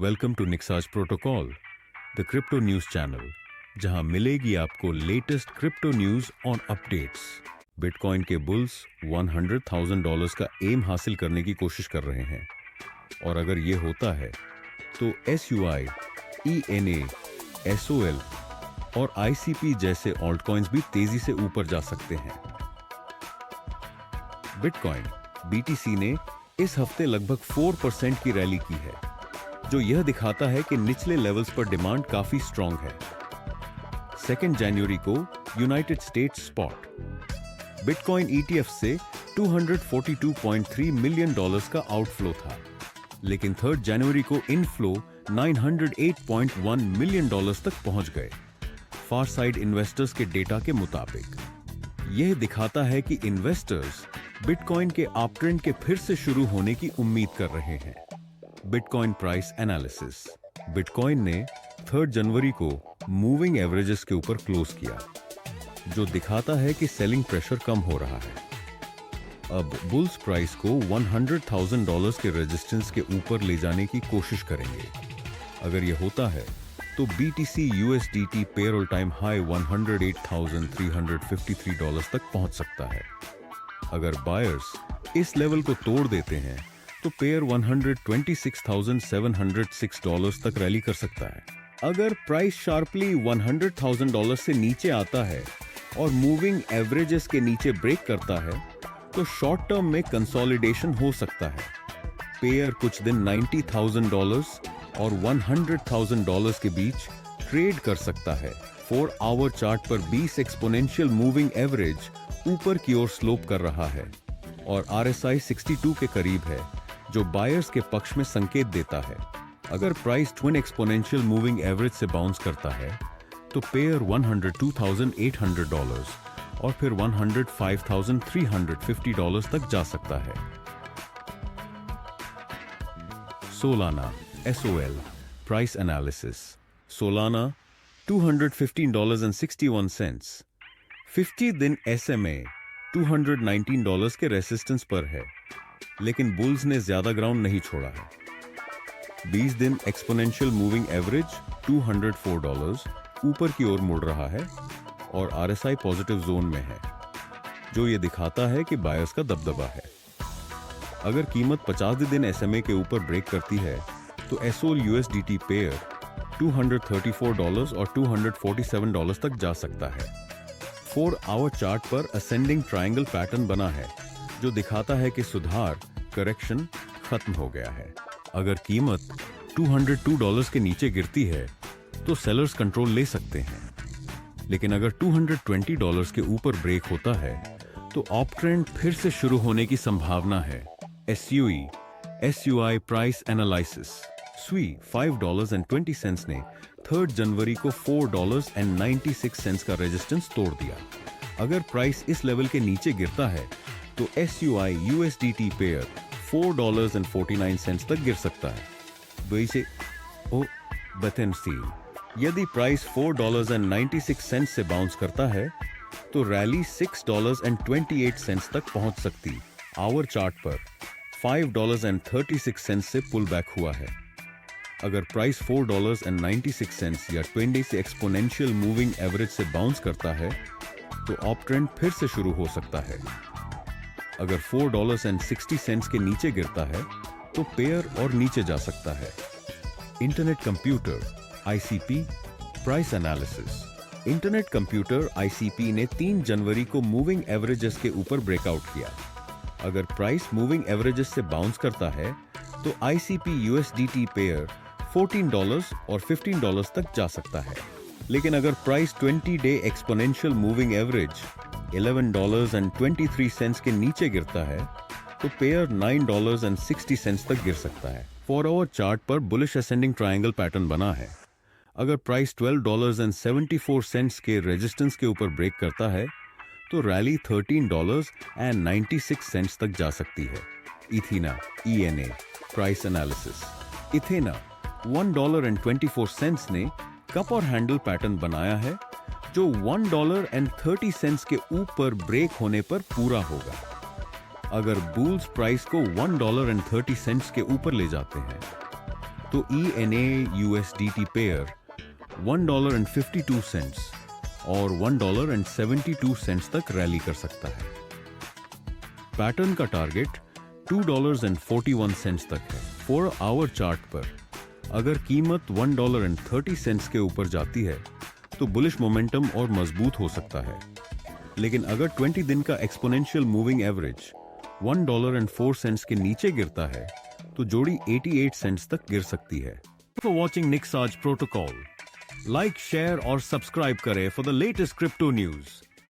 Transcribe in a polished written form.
Welcome to निक्साज protocol, the crypto news channel, जहां मिलेगी आपको लेटेस्ट क्रिप्टो न्यूज और अपडेट्स। बिटकॉइन के बुल्स $100,000 का एम हासिल करने की कोशिश कर रहे हैं, और अगर ये होता है तो SUI, ENA, SOL और ICP जैसे ऑल्ट कॉइन्स भी तेजी से ऊपर जा सकते हैं। बिटकॉइन BTC ने इस हफ्ते लगभग 4% की रैली की है, जो यह दिखाता है कि निचले लेवल्स पर डिमांड काफी स्ट्रांग है। 2 जनवरी को United states spot bitcoin ETF से $242.3 मिलियन का आउटफ्लो था, लेकिन 3 जनवरी को इनफ्लो $908.1 मिलियन तक पहुंच गए, फारसाइड इन्वेस्टर्स के डेटा के मुताबिक। यह दिखाता है कि इन्वेस्टर्स बिटकॉइन के अपट्रेंड के फिर से शुरू होने की उम्मीद कर रहे हैं। Bitcoin price analysis. बिटकॉइन ने 3 जनवरी को मूविंग एवरेजेस के ऊपर क्लोज किया, जो दिखाता है कि सेलिंग प्रेशर कम हो रहा है। अब बुल्स प्राइस को $100,000 के रेजिस्टेंस के ऊपर ले जाने की कोशिश करेंगे। अगर यह होता है तो BTC USDT pair all time high $108,353 तक पहुंच सकता है। अगर बायर्स इस लेवल को तोड़ देते हैं तो पेयर $126,706 तक रैली कर सकता है। अगर प्राइस शार्पली $100,000 से नीचे आता है और मूविंग एवरेजेस के नीचे ब्रेक करता है तो शॉर्ट टर्म में कंसोलिडेशन हो सकता है। पेयर कुछ दिन $90,000 और $100,000 के बीच ट्रेड कर सकता है। 4 आवर चार्ट पर 20 एक्सपोनेंशियल मूविंग एवरेज ऊपर की ओर स्लोप कर रहा है और RSI 62 के करीब है, जो बायर्स के पक्ष में संकेत देता है। अगर price twin exponential moving average से बाउंस करता है तो पेयर $102,800 और फिर $105,350 तक जा सकता है। Solana SOL price analysis. Solana $215.61, 50 दिन SMA $219 के रेसिस्टेंस पर है, लेकिन बुल्स ने ज्यादा ग्राउंड नहीं छोड़ा है। 20 दिन एक्सपोनेंशियल मूविंग एवरेज $204 ऊपर की ओर मुड़ रहा है और RSI पॉजिटिव जोन में है, जो ये दिखाता है कि बायर्स का दबदबा है। अगर कीमत 50 दिन SMA के ऊपर ब्रेक करती है तो SOL USDT पेयर $234 और $247 तक जा सकता है। 4 आवर चार्ट पर असेंडिंग ट्रायंगल पैटर्न बना है, जो दिखाता है कि सुधार करेक्शन खत्म हो गया है। अगर कीमत $202 के नीचे गिरती है तो सेलर्स कंट्रोल ले सकते हैं, लेकिन अगर $220 के ऊपर ब्रेक होता है तो ऑप ट्रेंड फिर से शुरू होने की संभावना है। SUI price analysis. SUI $5.20 ने 3 जनवरी को $4.96 का रेजिस्टेंस तोड़ दिया। अगर प्राइस इस लेवल के नीचे गिरता है तो SUI USDT पेयर $4.49 तक गिर सकता है। वैसे यदि प्राइस $4.96 से बाउंस करता है तो रैली $6.28 तक पहुंच सकती। आवर चार्ट पर $5.36 से पुल बैक हुआ है। अगर प्राइस $4.96 या 20 से एक्सपोनेंशियल मूविंग एवरेज से बाउंस करता है तो ऑप ट्रेंड फिर से शुरू हो सकता है। अगर $4.60 के नीचे गिरता है तो पेयर और नीचे जा सकता है। Internet computer ICP price analysis. Internet computer ICP ने 3 जनवरी को मूविंग एवरेजेस के ऊपर ब्रेकआउट किया। अगर प्राइस मूविंग एवरेजेस से बाउंस करता है तो ICP USDT पेयर $14 और $15 तक जा सकता है, लेकिन अगर price 20 day exponential moving average $11.23 के नीचे गिरता है तो पेयर $9.60 तक गिर सकता है। 4 आवर चार्ट पर बुलिश असेंडिंग ट्रायंगल पैटर्न बना है। अगर प्राइस $12.74 के रेजिस्टेंस के ऊपर ब्रेक करता है तो रैली $13.96 तक जा सकती है। इथेना ENA प्राइस एनालिसिस। इथेना $1.24 ने कप और हैंडल पैटर्न बनाया है, जो $1.30 के ऊपर ब्रेक होने पर पूरा होगा। अगर बुल्स प्राइस को $1.30 के ऊपर ले जाते हैं तो ENA USDT पेयर $1.52 और $1.72 तक रैली कर सकता है। पैटर्न का टारगेट $2.41 तक है। 4 आवर चार्ट पर अगर कीमत $1.30 के ऊपर जाती है तो बुलिश मोमेंटम और मजबूत हो सकता है, लेकिन अगर 20 दिन का एक्सपोनेंशियल मूविंग एवरेज $1.04 के नीचे गिरता है तो जोड़ी 88 सेंट्स तक गिर सकती है। फॉर वॉचिंग निक्साज प्रोटोकॉल, लाइक, शेयर और सब्सक्राइब करें for the latest crypto news.